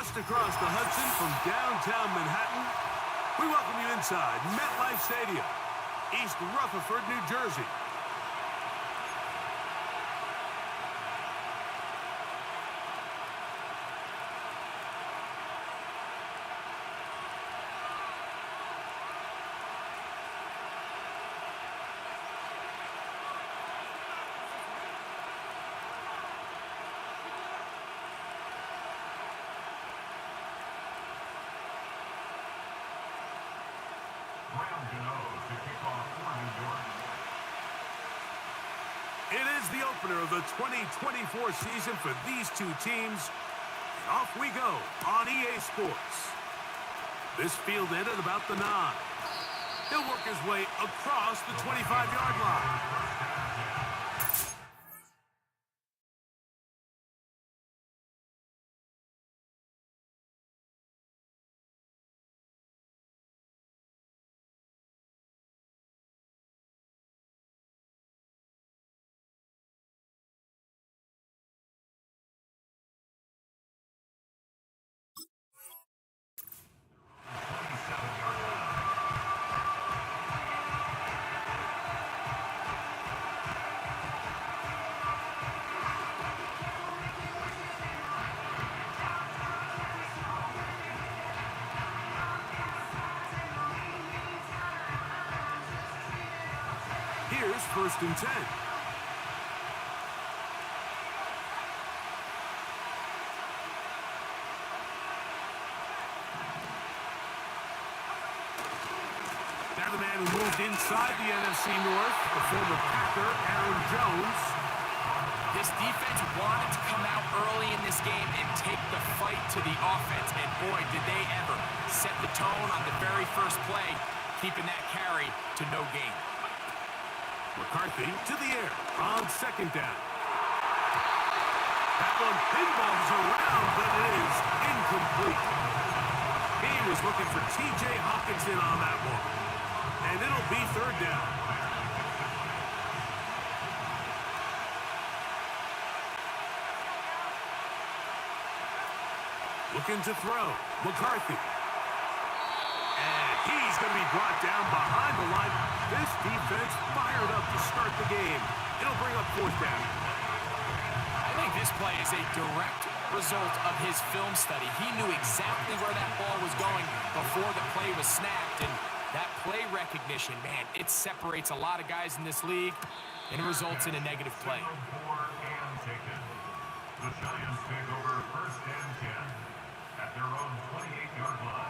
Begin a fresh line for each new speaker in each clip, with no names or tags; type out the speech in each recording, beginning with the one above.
Just across the Hudson from downtown Manhattan, we welcome you inside MetLife Stadium, East Rutherford, New Jersey. It is the opener of the 2024 season for these two teams. And off we go on EA Sports. This field in at about the 9. He'll work his way across the 25-yard line. Here's 1st and 10. Now the man who moved inside the NFC North, the former Packer, Aaron Jones.
This defense wanted to come out early in this game and take the fight to the offense, and boy, did they ever set the tone on the very first play, keeping that carry to no gain.
McCarthy to the air on 2nd down. That one pinballs around, but it is incomplete. He was looking for T.J. Hawkinson on that one. And it'll be 3rd down. Looking to throw. McCarthy. And he's going to be brought down behind the line. This defense fired up to start the game. It'll bring up 4th down.
I think this play is a direct result of his film study. He knew exactly where that ball was going before the play was snapped, and that play recognition, man, it separates a lot of guys in this league, and it results in a negative play.
The Giants take over 1st and 10 at their own 28-yard line.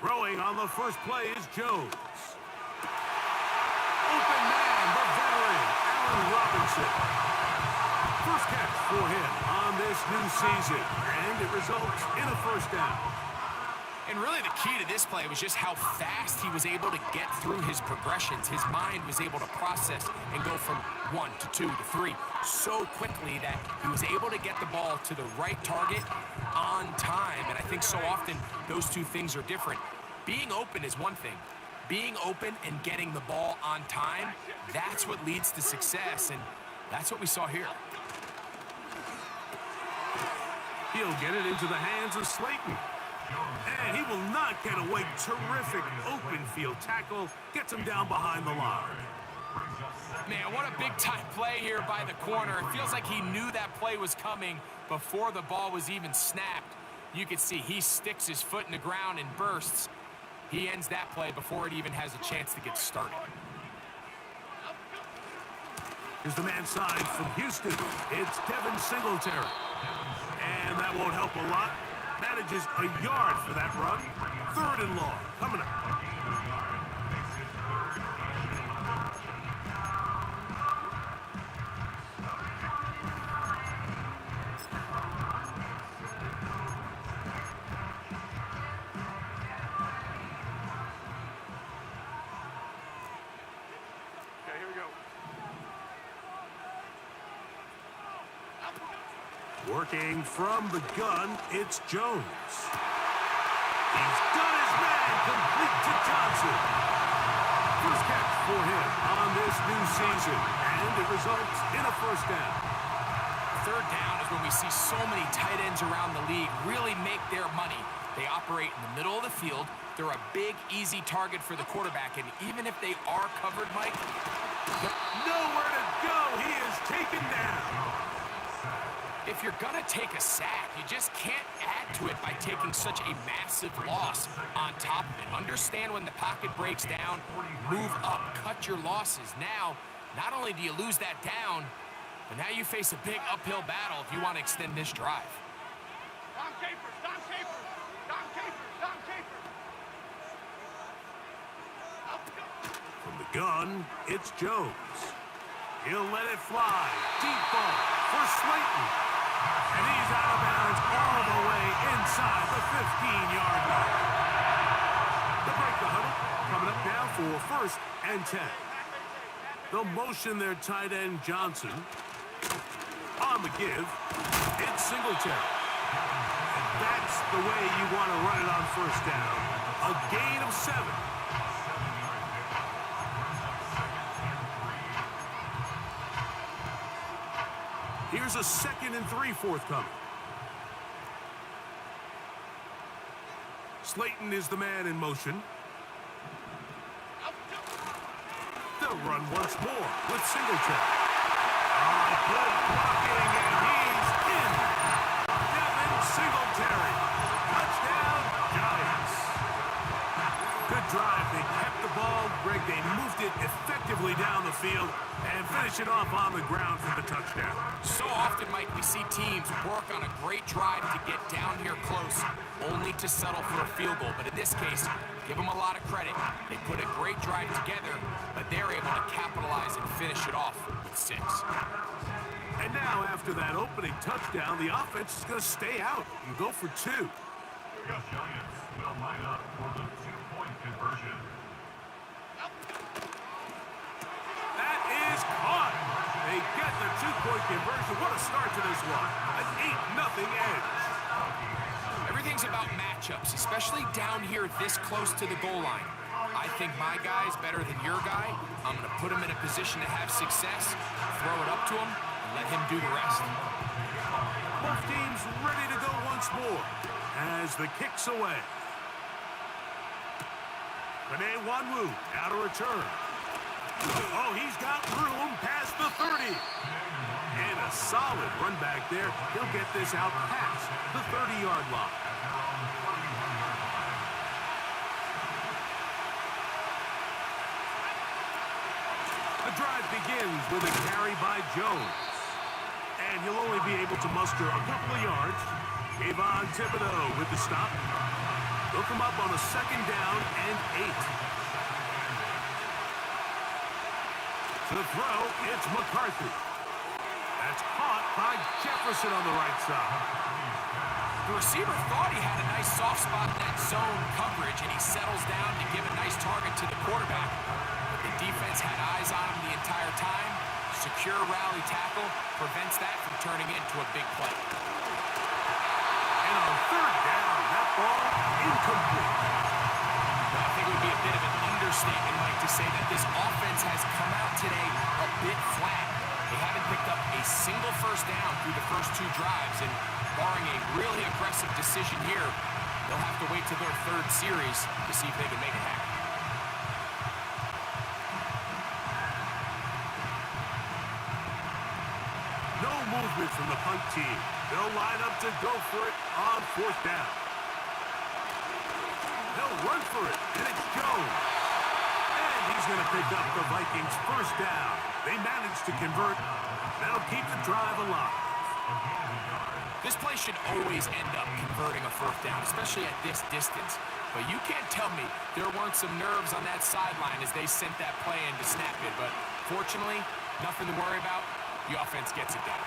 Throwing on the first play is Jones. Open man, the veteran, Allen Robinson. First catch for him on this new season, and it results in a 1st down.
And really the key to this play was just how fast he was able to get through his progressions. His mind was able to process and go from 1 to 2 to 3 so quickly that he was able to get the ball to the right target on time. And I think so often those two things are different. Being open is one thing. Being open and getting the ball on time, that's what leads to success, and that's what we saw here.
He'll get it into the hands of Slayton. And he will not get away. Terrific open field tackle. Gets him down behind the line.
Man, what a big-time play here by the corner. It feels like he knew that play was coming before the ball was even snapped. You can see he sticks his foot in the ground and bursts. He ends that play before it even has a chance to get started.
Here's the man signed from Houston. It's Devin Singletary. And that won't help a lot. Manages a yard for that run. 3rd and long. Coming up. Working from the gun, it's Jones. He's done his man, complete to Johnson. First catch for him on this new season, and it results in a first down.
Third down is when we see so many tight ends around the league really make their money. They operate in the middle of the field. They're a big, easy target for the quarterback, and even if they are covered, Mike,
nowhere to go. He is taken down.
If you're going to take a sack, you just can't add to it by taking such a massive loss on top of it. Understand when the pocket breaks down, move up, cut your losses. Now, not only do you lose that down, but now you face a big uphill battle if you want to extend this drive.
Don Capers, Don Capers, Don Capers, Don Capers.
From the gun, it's Jones. He'll let it fly. Deep ball for Slayton. And he's out of bounds all the way inside the 15-yard line. The break the huddle coming up now for first and 10. They'll motion their tight end Johnson. On the give, it's Singletary. And that's the way you want to run it on first down. A gain of 7. Here's a 2nd and 3 forthcoming. Slayton is the man in motion. They'll run once more with Singletary. Good blocking, and he's in. Devin Singletary. Touchdown, Giants. Good drive. They kept the ball. Greg, they moved it effectively down the field and finish it off on the ground for the touchdown.
So often, Mike, we see teams work on a great drive to get down here close, only to settle for a field goal. But in this case, give them a lot of credit. They put a great drive together, but they're able to capitalize and finish it off with 6.
And now, after that opening touchdown, the offense is going to stay out and go for 2.
The Giants will line up for the 2-point conversion.
That is caught. They get the 2-point conversion. What a start to this one. An 8-0 edge.
Everything's about matchups, especially down here this close to the goal line. I think my guy's better than your guy. I'm going to put him in a position to have success, throw it up to him, and let him do the rest.
Both teams ready to go once more as the kick's away. Vengance-wk1-vikes-vs out of return. Oh, he's got room past the 30. And a solid run back there. He'll get this out past the 30-yard line. The drive begins with a carry by Jones. And he'll only be able to muster a couple of yards. Avon Thibodeau with the stop. They'll come up on a 2nd down and 8. To throw, it's McCarthy. That's caught by Jefferson on the right side.
The receiver thought he had a nice soft spot in that zone coverage, and he settles down to give a nice target to the quarterback. But the defense had eyes on him the entire time. Secure rally tackle prevents that from turning into a big play.
And on 3rd down, that ball incomplete.
I think it would be a bit of an understatement, Mike, to say that this offense has come out today a bit flat. They haven't picked up a single first down through the first 2 drives, and barring a really aggressive decision here, they'll have to wait till their 3rd series to see if they can make it happen.
No movement from the punt team. They'll line up to go for it on 4th down. They'll run for it, and it's Jones. And he's going to pick up the Vikings' first down. They managed to convert. That'll keep the drive alive.
This play should always end up converting a 4th down, especially at this distance. But you can't tell me there weren't some nerves on that sideline as they sent that play in to snap it. But fortunately, nothing to worry about. The offense gets it done.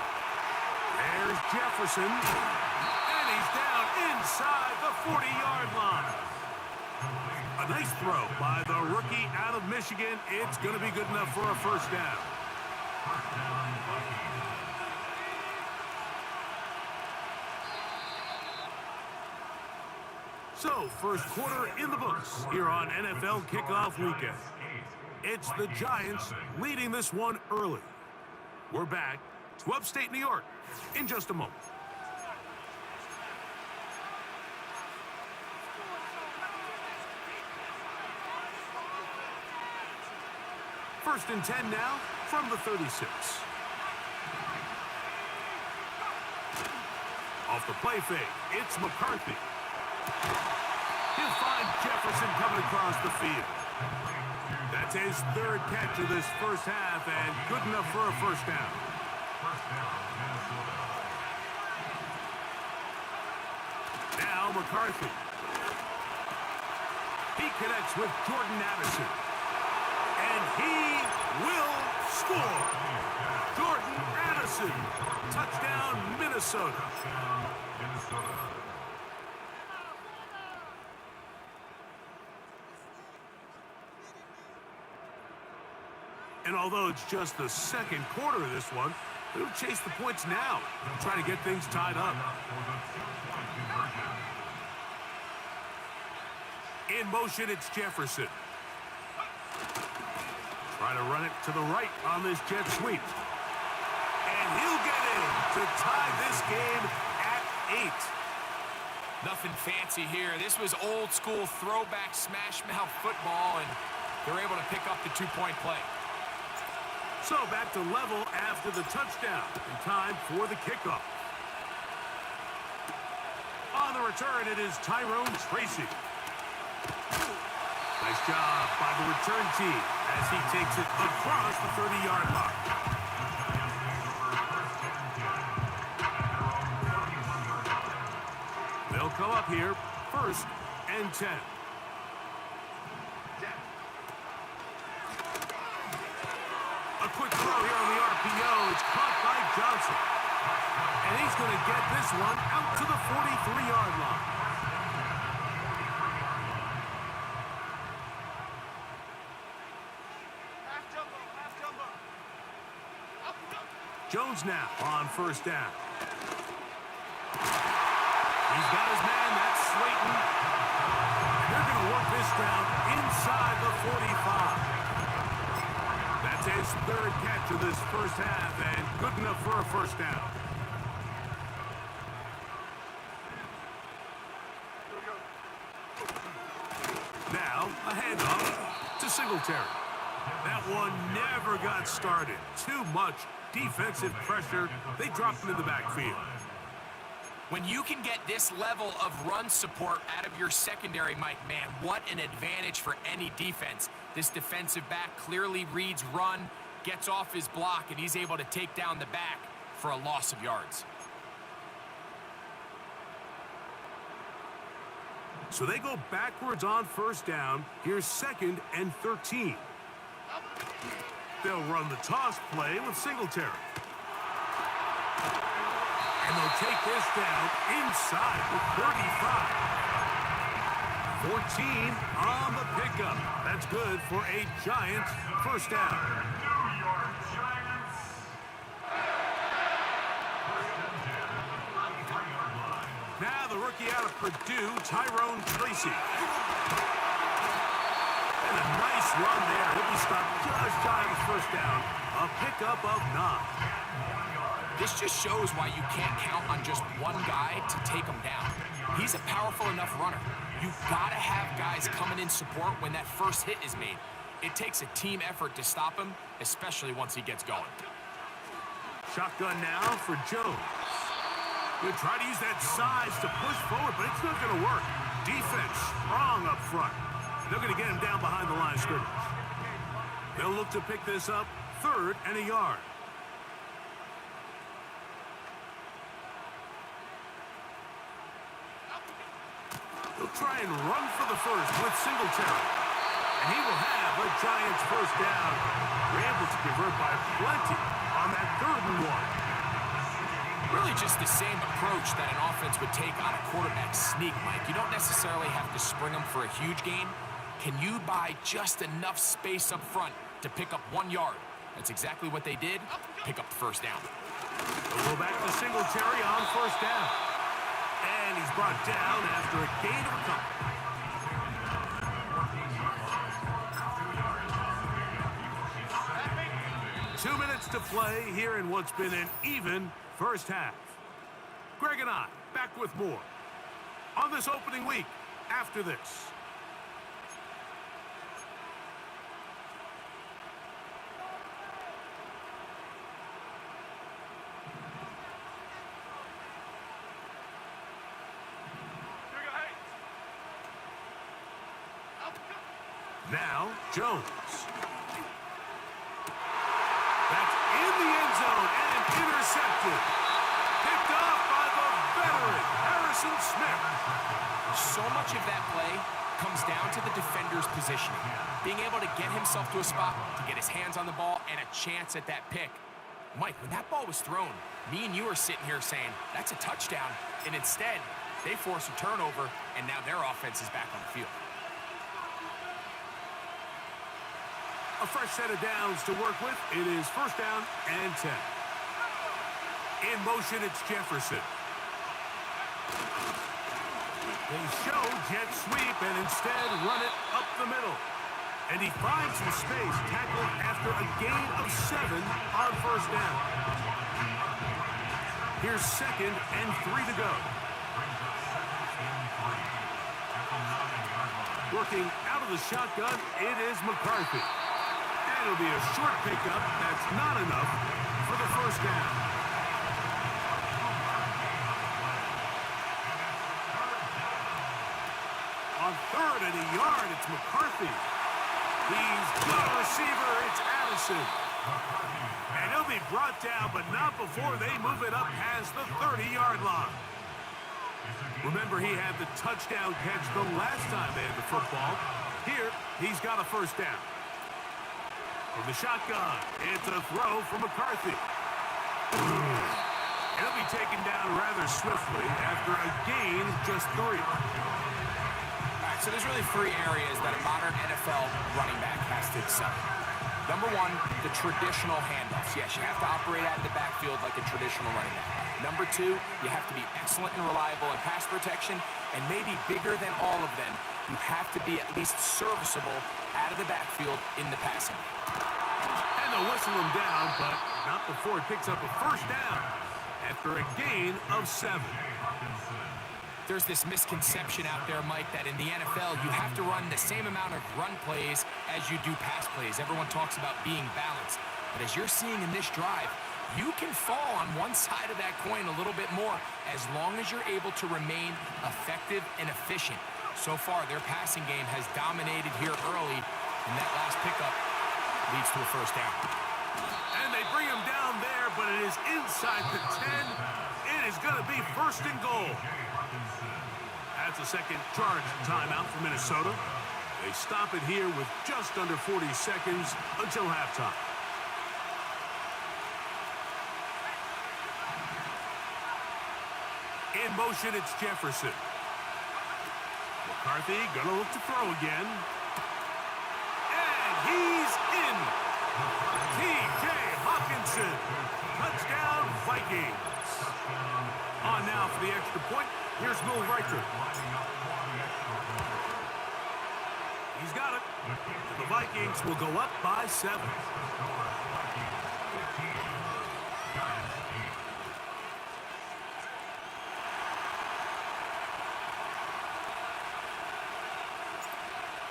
There's Jefferson. And he's down inside the 40-yard line. A nice throw by the rookie out of Michigan. It's going to be good enough for a first down. So, first quarter in the books here on NFL Kickoff Weekend. It's the Giants leading this one early. We're back to upstate New York in just a moment. First and 10 now from the 36. Off the play fake, it's McCarthy. He'll find Jefferson coming across the field. That's his third catch of this first half and good enough for a first down. Now McCarthy. He connects with Jordan Addison. And he will score. Jordan Addison. Touchdown, Minnesota. And although it's just the second quarter of this one, they'll chase the points now, try to get things tied up. In motion, it's Jefferson. Try to run it to the right on this jet sweep. And he'll get in to tie this game at 8.
Nothing fancy here. This was old school throwback smash mouth football, and they're able to pick up the two-point play.
So back to level after the touchdown, and time for the kickoff. On the return, it is Tyrone Tracy. Nice job by the return team as he takes it across the 30-yard line. They'll come up here, first and 10. A quick throw here on the RPO. It's caught by Johnson. And he's going to get this one out to the 43-yard line. Jones now on first down. He's got his man, that's Slayton. And they're going to work this down inside the 45. That's his third catch of this first half, and good enough for a first down. Now, a handoff to Singletary. That one never got started. Too much defensive pressure. They dropped him in the backfield.
When you can get this level of run support out of your secondary, Mike, man, what an advantage for any defense. This defensive back clearly reads run, gets off his block, and he's able to take down the back for a loss of yards.
So they go backwards on first down. Here's second and 13. They'll run the toss play with Singletary. And they'll take this down inside the 35. 14 on the pickup. That's good for a Giants first down.
New York Giants.
Now the rookie out of Purdue, Tyrone Tracy. And a nice run there. He'll be stopped just shy of his first down. A pickup of 9.
This just shows why you can't count on just one guy to take him down. He's a powerful enough runner. You've got to have guys coming in support when that first hit is made. It takes a team effort to stop him, especially once he gets going.
Shotgun now for Jones. He'll try to use that size to push forward, but it's not going to work. Defense strong up front. They're going to get him down behind the line of scrimmage. They'll look to pick this up, third and a yard. He'll try and run for the first with Singletary. And he will have a Giants first down. They're able to convert by plenty on that third and 1.
Really just the same approach that an offense would take on a quarterback sneak, Mike. You don't necessarily have to spring them for a huge gain. Can you buy just enough space up front to pick up 1 yard? That's exactly what they did. Pick up the first down.
They'll go back to Singletary on first down. And he's brought down after a gain of a couple. 2 minutes to play here in what's been an even first half. Greg and I back with more on this opening week after this. Now, Jones. That's in the end zone and intercepted. Picked off by the veteran, Harrison Smith.
So much of that play comes down to the defender's positioning. Being able to get himself to a spot, to get his hands on the ball, and a chance at that pick. Mike, when that ball was thrown, me and you are sitting here saying, that's a touchdown. And instead, they force a turnover, and now their offense is back on the field.
A fresh set of downs to work with. It is first down and 10. In motion, it's Jefferson. They show jet sweep and instead run it up the middle. And he finds some space, tackled after a gain of 7 on first down. Here's 2nd and 3 to go. Working out of the shotgun, it is McCarthy. It'll be a short pickup. That's not enough for the first down. On 3rd and a yard, it's McCarthy. He's got a receiver. It's Addison. And he'll be brought down, but not before they move it up past the 30-yard line. Remember, he had the touchdown catch the last time they had the football. Here, he's got a first down. From the shotgun, it's a throw from McCarthy. He'll be taken down rather swiftly after a gain of just 3.
All right, so there's really 3 areas that a modern NFL running back has to excel. Number 1, the traditional handoffs. Yes, you have to operate out of the backfield like a traditional running back. Number 2, you have to be excellent and reliable in pass protection, and maybe bigger than all of them, you have to be at least serviceable out of the backfield in the passing.
And they'll whistle him down, but not before it picks up a first down after a gain of 7.
There's this misconception out there, Mike, that in the NFL, you have to run the same amount of run plays as you do pass plays. Everyone talks about being balanced. But as you're seeing in this drive, you can fall on one side of that coin a little bit more as long as you're able to remain effective and efficient. So far, their passing game has dominated here early, and that last pickup leads to a first down.
And they bring him down there, but it is inside the 10. It is going to be first and goal. That's a second charge timeout for Minnesota. They stop it here with just under 40 seconds until halftime. In motion, it's Jefferson. McCarthy gonna look to throw again. And he's in. T.J. Hawkinson. Touchdown, Vikings. On now for the extra point. Here's Will Reichert. He's got it. The Vikings will go up by 7.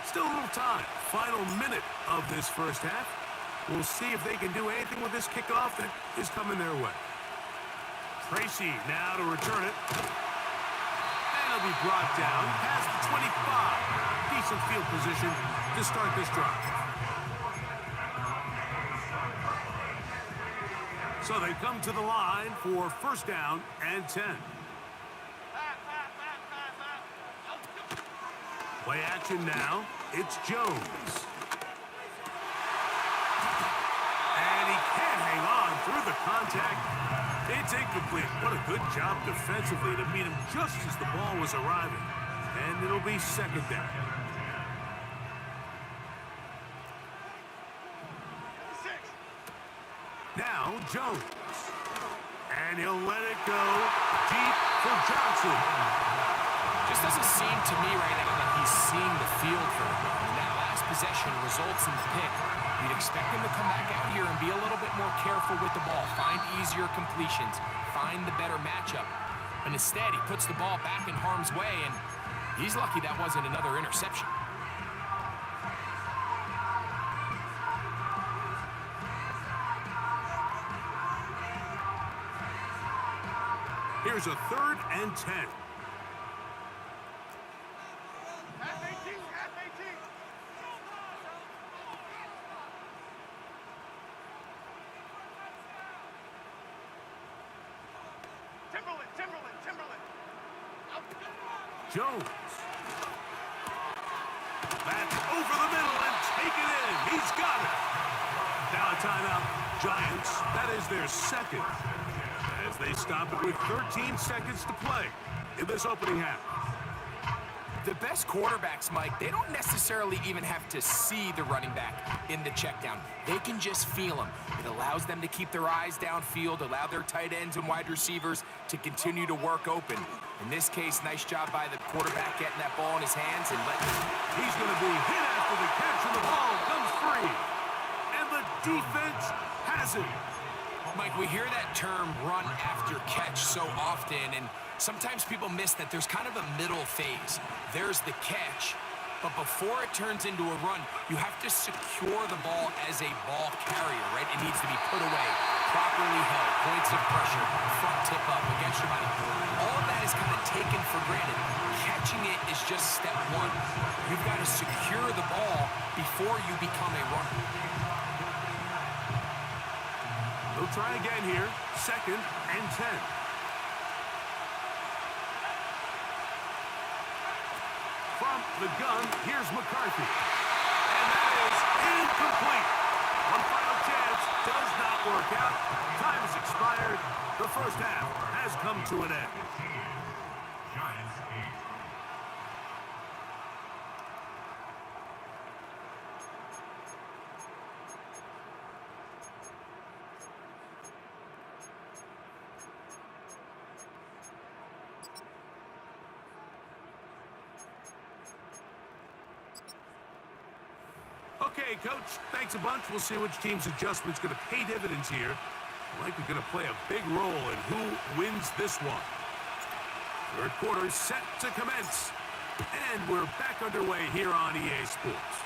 Still a little time. Final minute of this first half. We'll see if they can do anything with this kickoff that is coming their way. Tracy now to return it. And he'll be brought down past the 25. Decent field position to start this drive. So they come to the line for first down and 10. Play action now. It's Jones. And he can't hang on through the contact. It's incomplete. What a good job defensively to meet him just as the ball was arriving. And it'll be second down. Now Jones. And he'll let it go deep for Johnson.
Just doesn't seem to me right now that he's seeing the field very well. And that last possession results in the pick. You'd expect him to come back out here and be a little bit more careful with the ball, find easier completions, find the better matchup. But instead, he puts the ball back in harm's way, and he's lucky that wasn't another interception.
Here's a 3rd and 10.
Half 18, half 18. Timberland. Out.
Jones. That's over the middle and taken in. He's got it. Now a timeout. Giants, that is their 2nd. As they stop it with 13 seconds to play in this opening half.
The best quarterbacks, Mike, they don't necessarily even have to see the running back in the check down. They can just feel him. It allows them to keep their eyes downfield, allow their tight ends and wide receivers to continue to work open. In this case, nice job by the quarterback getting that ball in his hands and letting him.
He's going to be hit after the catch, and the ball comes free. And the defense has it.
Mike, we hear that term run after catch so often, and sometimes people miss that there's kind of a middle phase. There's the catch, but before it turns into a run, you have to secure the ball as a ball carrier, right? It needs to be put away, properly held, points of pressure, front tip up against your body. All of that is kind of taken for granted. Catching it is just step one. You've got to secure the ball before you become a runner.
They'll try again here. 2nd and 10. From the gun, here's McCarthy. And that is incomplete. One final chance does not work out. Time has expired. The first half has come to an end.
Giants 8.
Okay, Coach, thanks a bunch. We'll see which team's adjustment's going to pay dividends here. Likely going to play a big role in who wins this one. 3rd quarter set to commence. And we're back underway here on EA Sports.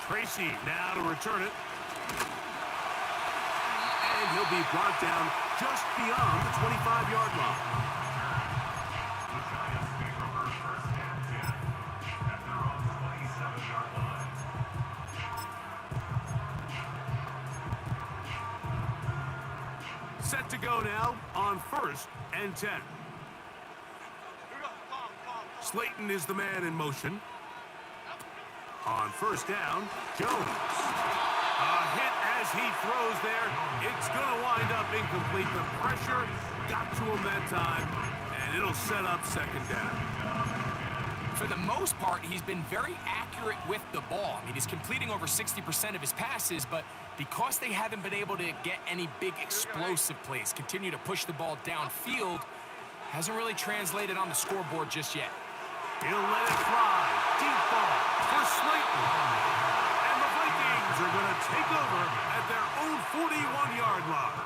Tracy now to return it. And he'll be brought down just beyond the 25-yard line.
The Giants take over 1st and 10 at their own 27-yard line.
Set to go now on 1st and 10.
Here we go. Calm.
Slayton is the man in motion. On 1st down, Jones. A hit as he throws there. It's going to wind up incomplete. The pressure got to him that time, and it'll set up 2nd down.
For the most part, he's been very accurate with the ball. I mean, he's completing over 60% of his passes, but because they haven't been able to get any big explosive plays, continue to push the ball downfield, hasn't really translated on the scoreboard just yet.
He'll let it fly. Deep ball for Slayton. And the Vikings are going to take over at their own 41-yard line.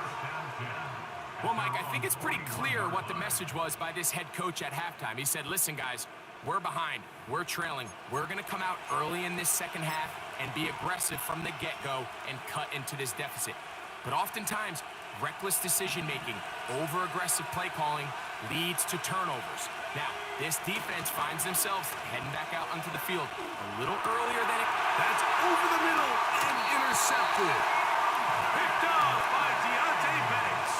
Well, Mike, I think it's pretty clear what the message was by this head coach at halftime. He said, listen, guys, we're behind. We're trailing. We're going to come out early in this 2nd half and be aggressive from the get-go and cut into this deficit. But oftentimes, reckless decision-making, over-aggressive play calling leads to turnovers. Now, this defense finds themselves heading back out onto the field a little earlier than it.
That's over the middle and intercepted. Picked off by Deontay Banks.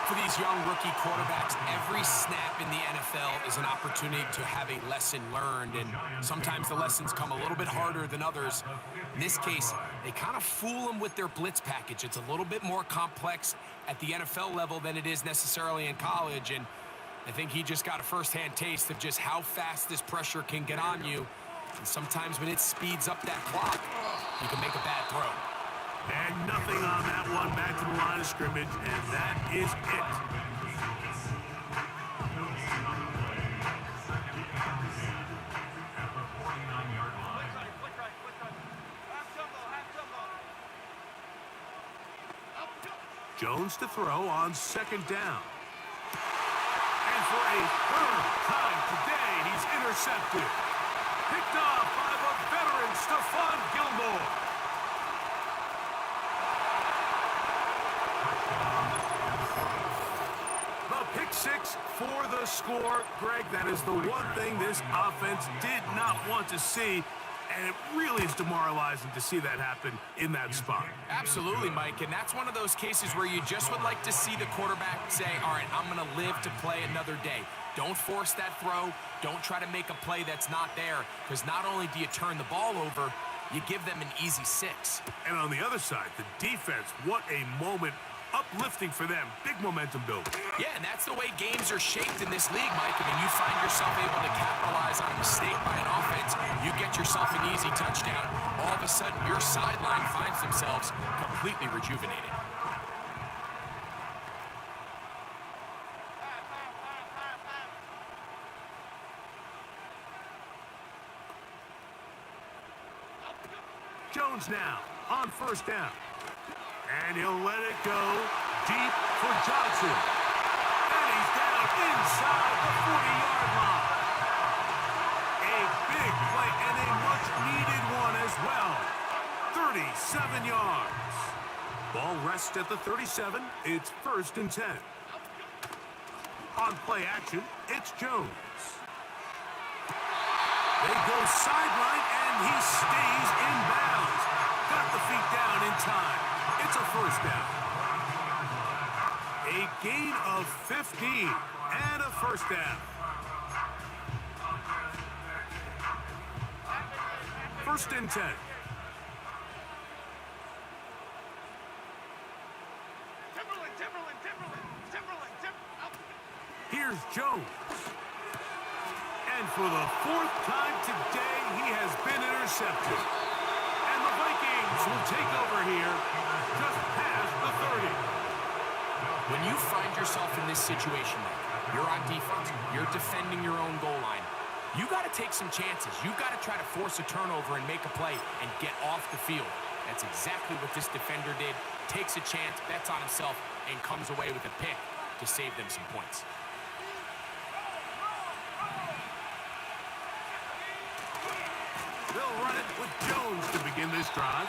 For these young rookie quarterbacks, every snap in the NFL is an opportunity to have a lesson learned, and sometimes the lessons come a little bit harder than others. In this case, they kind of fool them with their blitz package. It's a little bit more complex at the NFL level than it is necessarily in college, and I think he just got a first-hand taste of just how fast this pressure can get on you, and sometimes when it speeds up that clock, you can make a bad throw.
And nothing on that one, back to the line of scrimmage, and that is it. Jones to throw on second down. And for a third time today, he's intercepted. Picked off by the veteran Stephon Gilmore. The pick six for the score. Greg, that is the one thing this offense did not want to see. And it really is demoralizing to see that happen in that spot.
Absolutely, Mike, and that's one of those cases where you just would like to see the quarterback say, all right, I'm going to live to play another day. Don't force that throw. Don't try to make a play that's not there, because not only do you turn the ball over, you give them an easy 6.
And on the other side, the defense, what a moment. Uplifting for them. Big momentum building.
Yeah, and that's the way games are shaped in this league, Mike. I mean, you find yourself able to capitalize on a mistake by an offense. You get yourself an easy touchdown. All of a sudden, your sideline finds themselves completely rejuvenated.
Jones now on first down. And he'll let it go deep for Johnson. And he's down inside the 40-yard line. A big play and a much-needed one as well. 37 yards. Ball rests at the 37. It's 1st and 10. On play action, it's Jones. They go sideline, and he stays in bounds. Got the feet down in time. It's a first down. A gain of 15 and a first down. 1st and 10. Here's Jones. And for the 4th time today, he has been intercepted. And the Vikings will take over here just past the 30.
When you find yourself in this situation, you're on defense, you're defending your own goal line, you got to take some chances. You've got to try to force a turnover and make a play and get off the field. That's exactly what this defender did. Takes a chance, bets on himself, and comes away with a pick to save them some points.
They'll run it with Jones to begin this drive.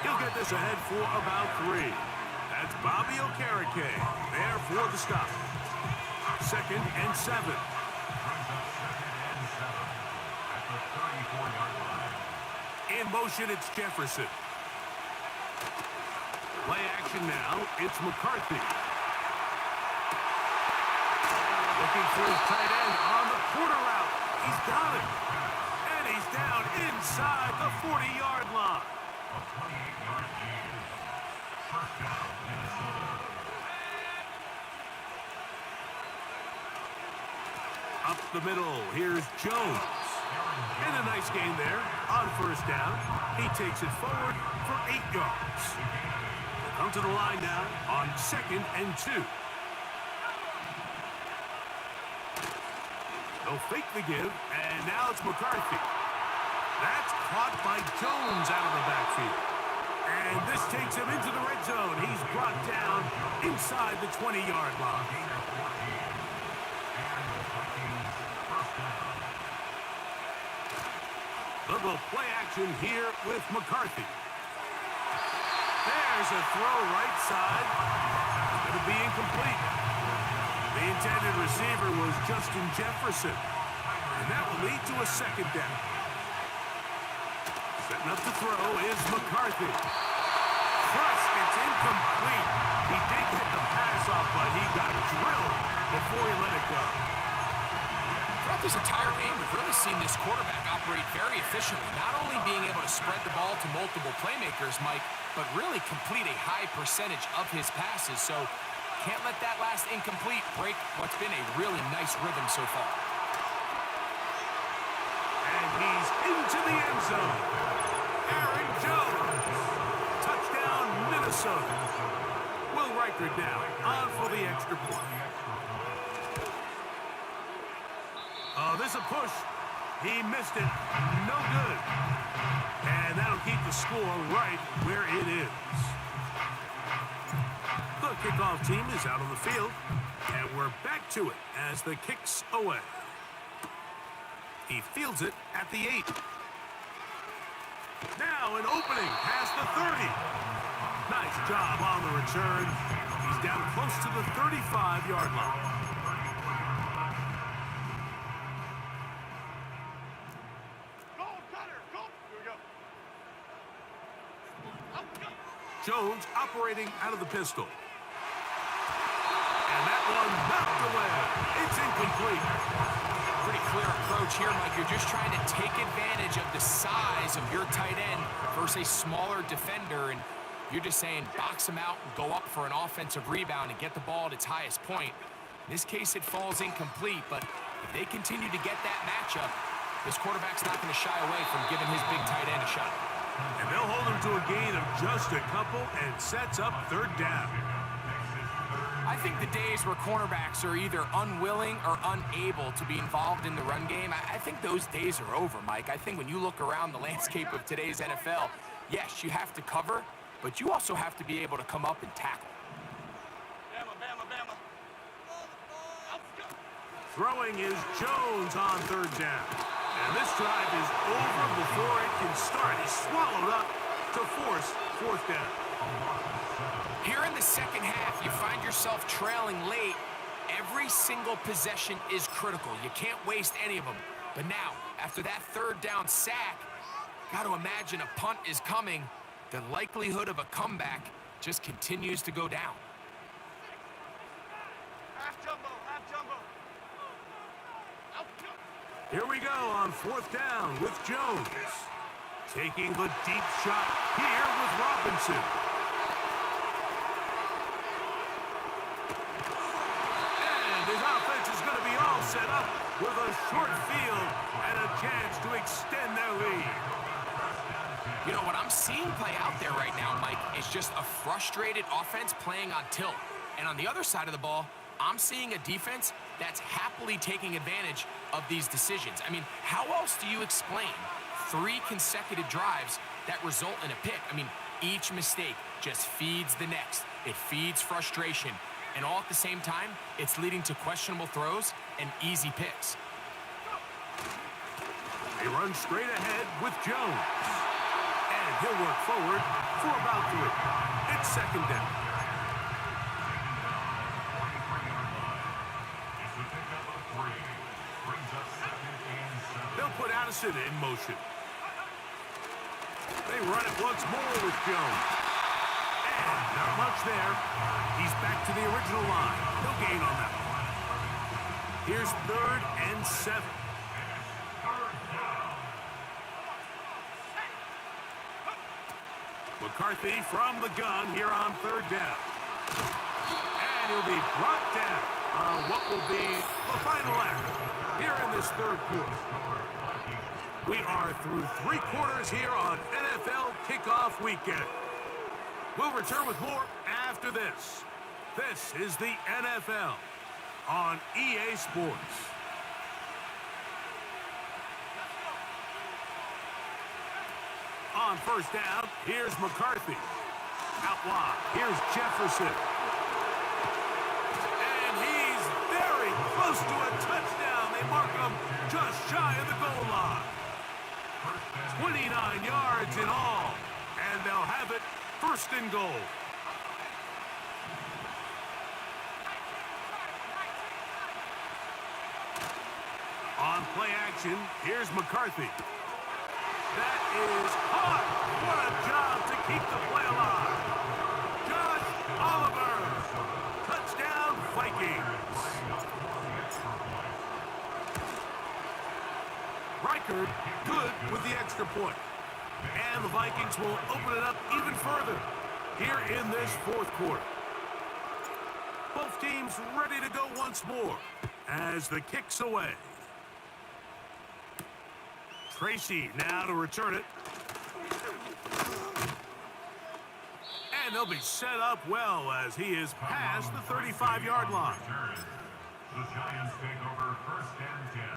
He'll get this ahead for about 3. That's Bobby Okereke there for the stop. 2nd and 7. In motion, it's Jefferson. Play action now, it's McCarthy. Looking for his tight end on the quarter route. He's got it. And he's down inside the 40-yard line.
A 28-yard gain. First down, Minnesota.
Up the middle, here's Jones. And a nice gain there on first down. He takes it forward for 8 yards. Come to the line now on 2nd and 2. They'll fake the give, and now it's McCarthy. That's caught by Jones out of the backfield. And this takes him into the red zone. He's brought down inside the 20-yard line. They'll go play action here with McCarthy. There's a throw right side. Going to be incomplete. The intended receiver was Justin Jefferson. And that will lead to a 2nd down. Setting up to throw is McCarthy. Crushed, it's incomplete. He did get the pass off, but he got drilled before he let it go.
Throughout this entire game, we've really seen this quarterback operate very efficiently, not only being able to spread the ball to multiple playmakers, Mike, but really complete a high percentage of his passes. So can't let that last incomplete break what's been a really nice rhythm so far.
And he's into the end zone. Aaron Jones. Touchdown, after down. On for the extra point. Oh, this a push. He missed it. No good. And that'll keep the score right where it is. The kickoff team is out on the field. And we're back to it as the kick's away. He fields it at the 8. Now an opening past the 30. Nice job on the return. He's down close to the 35-yard line.
Go, cutter, go. Here we go. Up, go.
Jones operating out of the pistol. And that one knocked away. It's incomplete.
Pretty clear approach here, Mike. You're just trying to take advantage of the size of your tight end versus a smaller defender, and you're just saying box him out and go up for an offensive rebound and get the ball at its highest point. In this case, it falls incomplete, but if they continue to get that matchup, this quarterback's not going to shy away from giving his big tight end a shot.
And they'll hold him to a gain of just a couple and sets up third down.
I think the days where cornerbacks are either unwilling or unable to be involved in the run game, I think those days are over, Mike. I think when you look around the landscape of today's NFL, yes, you have to cover, but you also have to be able to come up and tackle.
Bama, Bama, Bama. Up, go.
Throwing is Jones on third down. And this drive is over before it can start. He's swallowed up to force fourth down.
Here in the second half, you find yourself trailing late. Every single possession is critical. You can't waste any of them. But now, after that third down sack, got to imagine a punt is coming. The likelihood of a comeback just continues to go down.
Half jumbo, half jumbo. Up, go.
Here we go on fourth down with Jones. Taking the deep shot here with Robinson. His offense is going to be all set up with a short field and a chance to extend their lead.
You know, what I'm seeing play out there right now, Mike, is just a frustrated offense playing on tilt. And on the other side of the ball, I'm seeing a defense that's happily taking advantage of these decisions. I mean, how else do you explain 3 consecutive drives that result in a pick? I mean, each mistake just feeds the next. It feeds frustration. And all at the same time, it's leading to questionable throws and easy picks.
They run straight ahead with Jones. And he'll work forward for about 3. It's second down. They'll put Addison in motion. They run it once more with Jones. And not much there. He's back to the original line. No gain on that one. Here's 3rd and 7. McCarthy from the gun here on 3rd down. And he'll be brought down on what will be the final act here in this 3rd quarter. We are through 3 quarters here on NFL Kickoff Weekend. We'll return with more after this. This is the NFL on EA Sports. On first down, here's McCarthy. Out wide, here's Jefferson. And he's very close to a touchdown. They mark him just shy of the goal line. 29 yards in all, and they'll have it 1st and goal. On play action, here's McCarthy. That is caught. What a job to keep the play alive. Josh Oliver. Touchdown, Vikings. Reichard good with the extra point. And the Vikings will open it up even further here in this 4th quarter. Both teams ready to go once more as the kick's away. Tracy now to return it. And And they'll be set up well as he is past the 35-yard line.
The Giants take over first and 10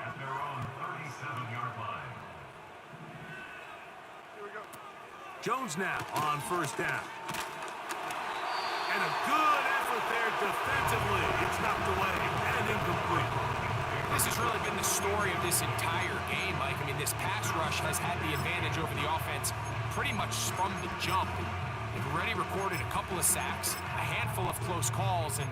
at their own 37-yard line.
Here we go.
Jones now on first down. And a good effort there defensively. It's knocked away and incomplete.
This has really been the story of this entire game, Mike. I mean, this pass rush has had the advantage over the offense pretty much from the jump. They've already recorded a couple of sacks, a handful of close calls, and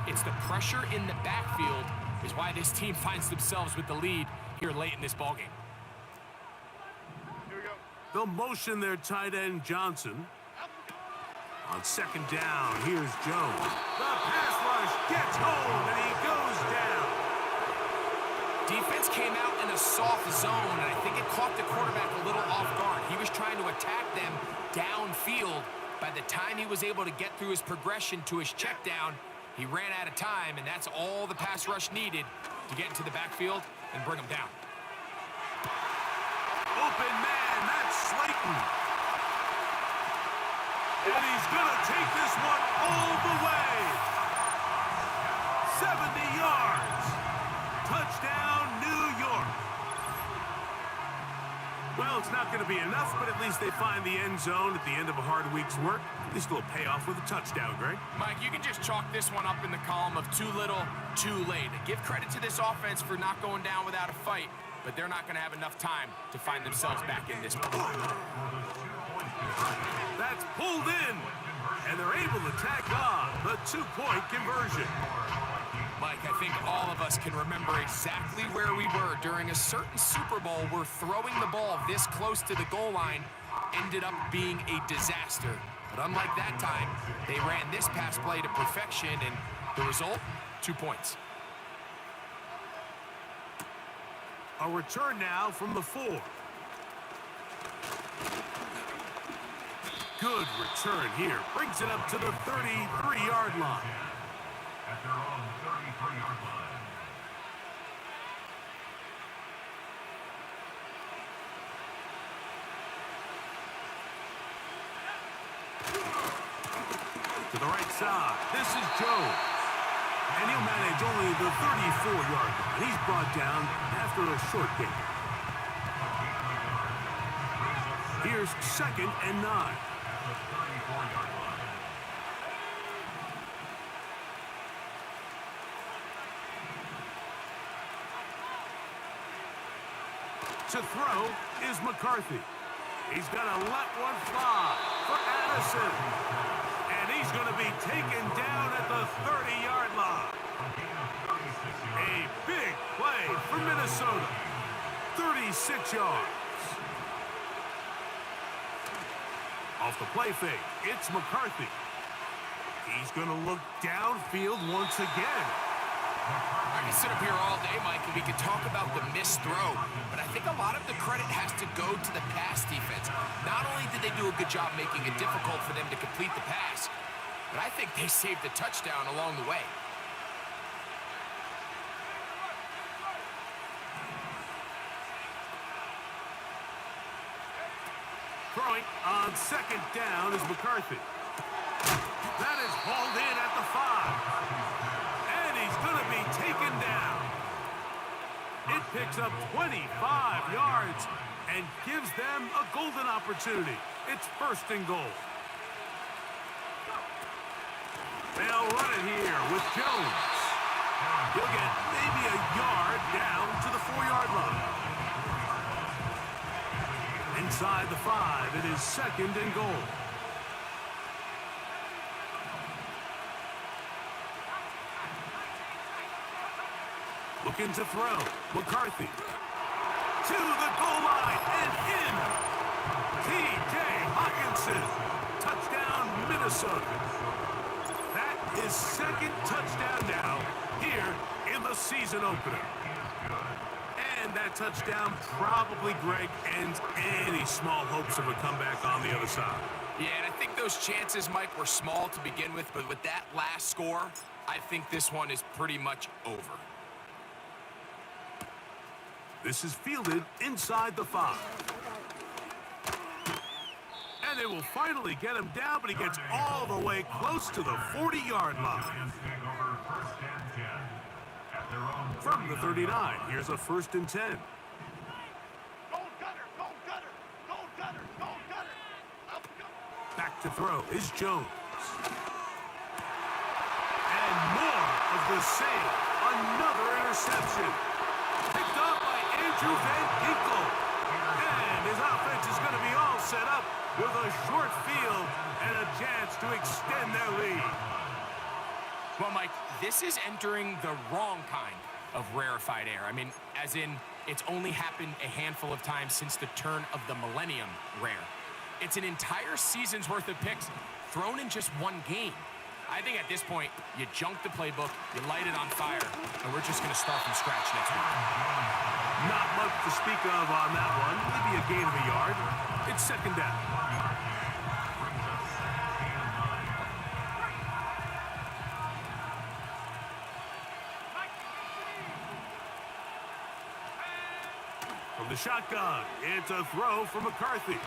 it's the pressure in the backfield is why this team finds themselves with the lead here late in this ballgame.
Here we go.
They'll motion their tight end Johnson. On second down, here's Jones. The pass rush gets home, and he goes down.
Defense came out in a soft zone, and I think it caught the quarterback a little off guard. He was trying to attack them downfield. By the time he was able to get through his progression to his check down, he ran out of time, and that's all the pass rush needed to get into the backfield and bring him down.
Open man, that's Slayton. And he's going to take this one all the way. 70 yards. Touchdown, New York. Well, it's not going to be enough, but at least they find the end zone at the end of a hard week's work. At least it'll pay off with a touchdown, Greg.
Mike, you can just chalk this one up in the column of too little, too late. Give credit to this offense for not going down without a fight, but they're not going to have enough time to find themselves back in this one.
That's pulled in, and they're able to tack on the two-point conversion.
Mike, I think all of us can remember exactly where we were during a certain Super Bowl where throwing the ball this close to the goal line ended up being a disaster. But unlike that time, they ran this pass play to perfection, and the result, 2 points.
A return now from the 4. Good return here. Brings it up to the 33-yard line.
At their own 33-yard line.
To the right side, this is Jones. And he'll manage only the 34-yard line. He's brought down after a short gain. Here's second and 9.
At the 34-yard line.
To throw is McCarthy. He's going to let one fly for Addison. And he's going to be taken down at the 30-yard line. A big play for Minnesota. 36 yards. Off the play fake, it's McCarthy. He's going to look downfield once again.
I can sit up here all day, Mike, and we can talk about the missed throw, but I think a lot of the credit has to go to the pass defense. Not only did they do a good job making it difficult for them to complete the pass, but I think they saved the touchdown along the way.
Throwing on second down is McCarthy. That is hauled in at the 5. And he's going to be taken down. It picks up 25 yards and gives them a golden opportunity. It's first and goal. They'll run it here with Jones. He'll get maybe a yard down to the 4-yard line. Inside the 5, it is second and goal. Looking to throw. McCarthy. To the goal line and in. T.J. Hawkinson. Touchdown, Minnesota. That is second touchdown now here in the season opener. And that touchdown probably, Greg, ends any small hopes of a comeback on the other side.
Yeah, and I think those chances, Mike, were small to begin with, but with that last score, I think this one is pretty much over. This
This is fielded inside the 5. And they will finally get him down, but he gets all the way close to the 40-yard line.
Giants take over first and 10 at their own
From the 39, here's a 1st and 10.
Gold gutter, gold gutter, gold gutter, gold gutter. Up, go.
Back to throw is Jones. And more of the same. Another interception. Picked up by Andrew Van Ginkel. And his offense is going to be all set up with a short field and a chance to extend their lead.
Well, Mike, this is entering the wrong kind of rarefied air. I mean, as in, it's only happened a handful of times since the turn of the millennium rare. It's an entire season's worth of picks thrown in just one game. I think at this point, you junk the playbook, you light it on fire, and we're just going to start from scratch next week.
Not much to speak of on that one. Maybe a gain of a yard. It's 2nd down. From the shotgun, it's a throw from McCarthy.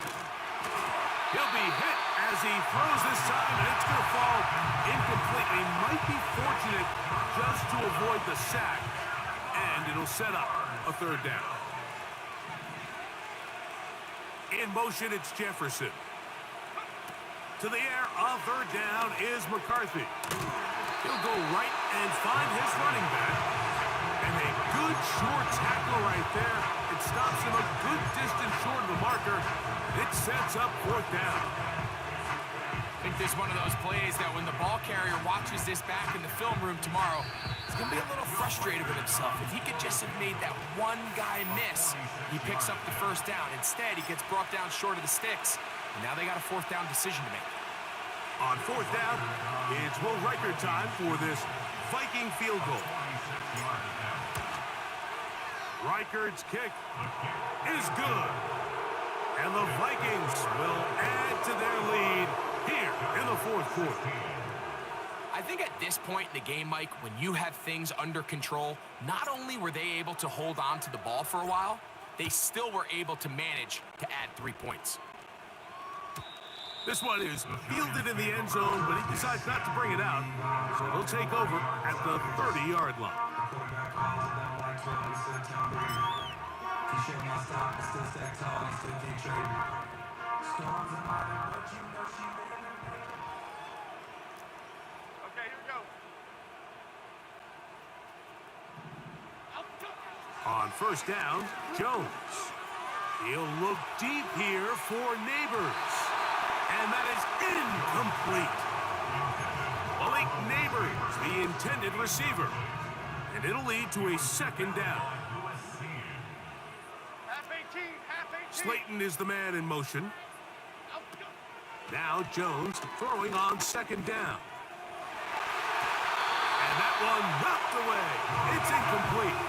He'll be hit as he throws this time, and it's going to fall incomplete. He might be fortunate just to avoid the sack, and it'll set up a 3rd down. In motion, it's Jefferson. To the air, a 3rd down is McCarthy. He'll go right and find his running back. And a good short tackle right there. It stops him a good distance short of the marker. It sets up 4th down.
I think this is one of those plays that when the ball carrier watches this back in the film room tomorrow, he's going to be a little frustrated with himself. If he could just have made that one guy miss, he picks up the 1st down. Instead, he gets brought down short of the sticks. And now they got a 4th down decision to make.
On 4th down, it's Will Riker time for this Viking field goal. Reichard's kick is good. And the Vikings will add to their lead here in the 4th quarter.
I think at this point in the game, Mike, when you have things under control, not only were they able to hold on to the ball for a while, they still were able to manage to add 3 points.
This one is fielded in the end zone, but he decides not to bring it out. So he'll take over at the 30-yard line.
Okay, here we go. Up, go.
On 1st down, Jones. He'll look deep here for Neighbors. And that is incomplete. Malik Neighbors, the intended receiver. And it'll lead to a 2nd down.
Half 18, half 18.
Slayton is the man in motion.
Up, go.
Now Jones throwing on 2nd down. And that one knocked away. It's incomplete.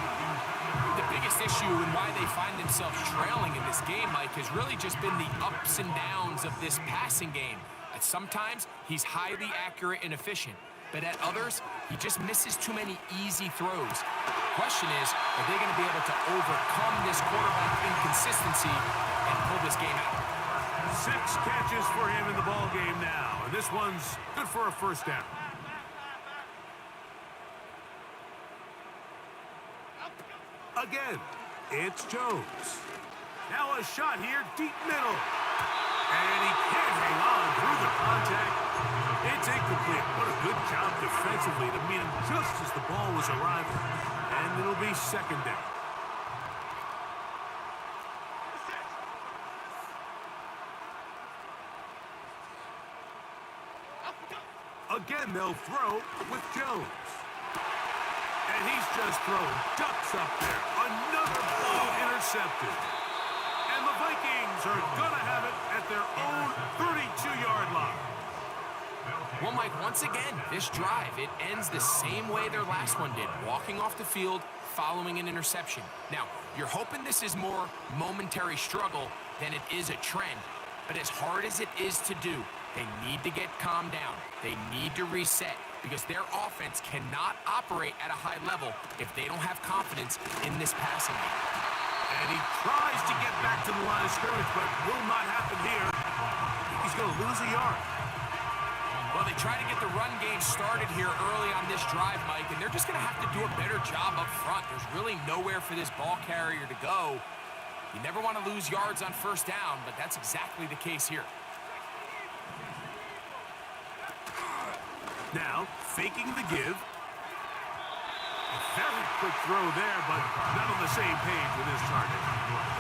The biggest issue and why they find themselves trailing in this game, Mike, has really just been the ups and downs of this passing game. At sometimes, he's highly accurate and efficient, but at others, he just misses too many easy throws. The question is, are they going to be able to overcome this quarterback inconsistency and pull this game out?
6 catches for him in the ball game now, and this one's good for a 1st down. Again, it's Jones. Now a shot here, deep middle. And he can't hang on through the contact. It's incomplete. What a good job defensively to meet him just as the ball was arriving. And it'll be 2nd down. Again, they'll throw with Jones. And he's just throwing ducks up there. Another ball intercepted. And the Vikings are going to have it at their own 32-yard line.
Well, Mike, once again, this drive, it ends the same way their last one did, walking off the field, following an interception. Now, you're hoping this is more momentary struggle than it is a trend. But as hard as it is to do, they need to get calmed down. They need to reset because their offense cannot operate at a high level if they don't have confidence in this passing game.
And he tries to get back to the line of scrimmage, but will not happen here. He's going lose a yard.
Well, they try to get the run game started here early on this drive, Mike, and they're just going to have to do a better job up front. There's really nowhere for this ball carrier to go. You never want to lose yards on first down, but that's exactly the case here.
Now, faking the give. A very quick throw there, but not on the same page with his target.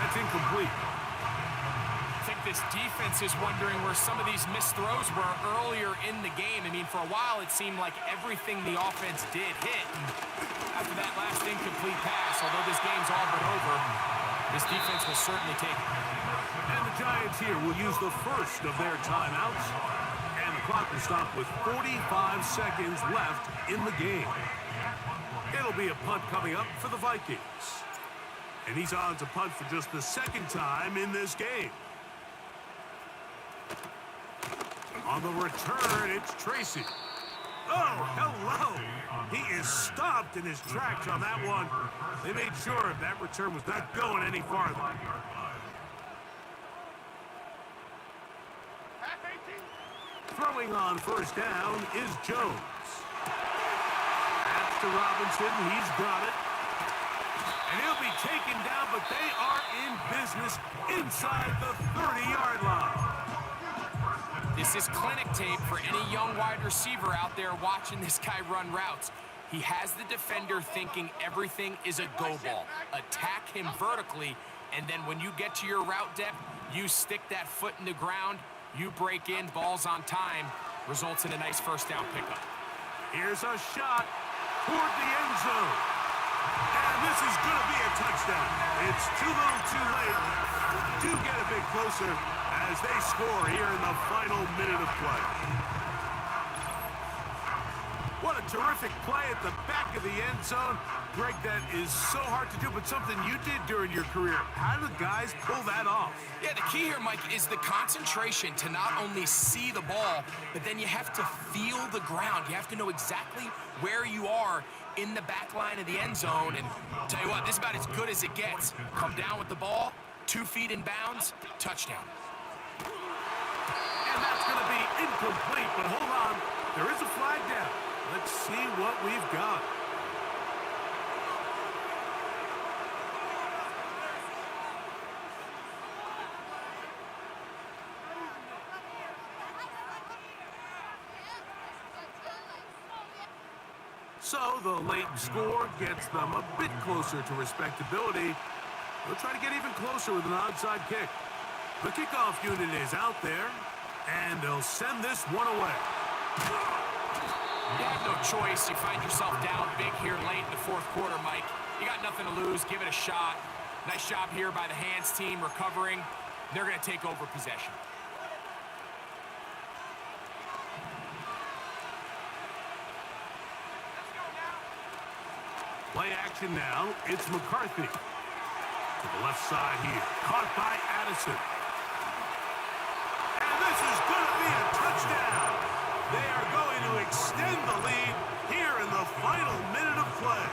That's incomplete.
I think this defense is wondering where some of these missed throws were earlier in the game. I mean, for a while, it seemed like everything the offense did hit. And after that last incomplete pass, although this game's all but over, this defense will certainly take it.
And the Giants here will use the first of their timeouts. And the clock will stop with 45 seconds left in the game. It'll be a punt coming up for the Vikings. And he's on to punt for just the second time in this game. On the return, it's Tracy. Oh, hello. He is stopped in his tracks on that one. They made sure that return was not going any farther. Throwing on first down is Jones. Pass to Robinson. He's got it. And he'll be taken down, but they are in business inside the 30-yard line.
This is clinic tape for any young wide receiver out there watching this guy run routes. He has the defender thinking everything is a go ball. Attack him vertically, and then when you get to your route depth, you stick that foot in the ground, you break in, balls on time, results in a nice first down pickup.
Here's a shot toward the end zone. And this is going to be a touchdown. It's too little too late. Do get a bit closer as they score here in the final minute of play. What a terrific play at the back of the end zone. Greg, that is so hard to do, but something you did during your career. How do guys pull that off?
Yeah, the key here, Mike, is the concentration to not only see the ball, but then you have to feel the ground. You have to know exactly where you are in the back line of the end zone. And tell you what, this is about as good as it gets. Come down with the ball, 2 feet in bounds, touchdown.
And that's going to be incomplete, but hold on. There is a flag down. Let's see what we've got. So the late score gets them a bit closer to respectability. They'll try to get even closer with an onside kick. The kickoff unit is out there, and they'll send this one away.
You have no choice. You find yourself down big here late in the fourth quarter, Mike. You got nothing to lose. Give it a shot. Nice job here by the hands team recovering. They're going to take over possession.
Play action now. It's McCarthy. To the left side here. Caught by Addison. And this is going to be a touchdown. They are going to extend the lead here in the final minute of play.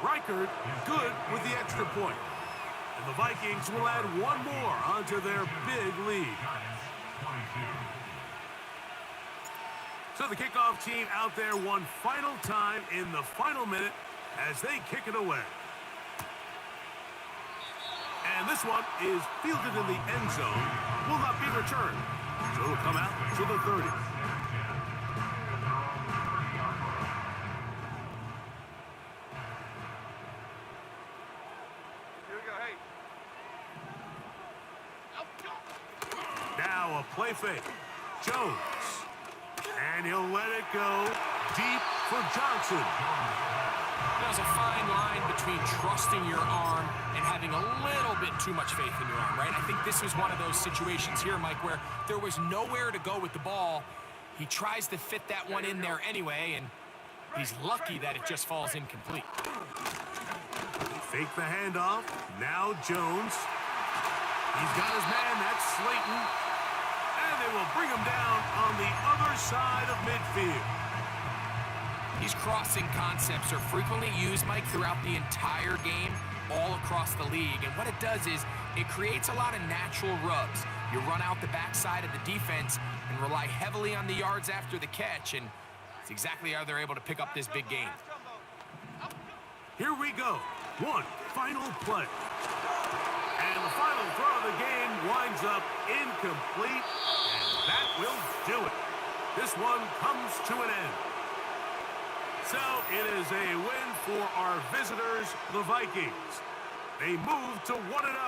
Reichert good with the extra point. And the Vikings will add one more onto their big lead. So the kickoff team out there one final time in the final minute as they kick it away. And this one is fielded in the end zone, will not be returned. So it'll come out to the 30.
Here we go, hey.
Now a play fake. Jones. And he'll let it go deep for Johnson.
There's a fine line between trusting your arm and having a little bit too much faith in your arm, right? I think this was one of those situations here, Mike, where there was nowhere to go with the ball. He tries to fit that one in there anyway, and he's lucky that it just falls incomplete.
Fake the handoff. Now Jones. He's got his man. That's Slayton. And they will bring him down on the other side of midfield.
These crossing concepts are frequently used, Mike, throughout the entire game. all across the league. And what it does is it creates a lot of natural rubs. You run out the backside of the defense and rely heavily on the yards after the catch, and it's exactly how they're able to pick up this big game.
Here we go. One final play. And the final throw of the game winds up incomplete, and that will do it. This one comes to an end. So it is a win for our visitors, the Vikings. They move to 1-0.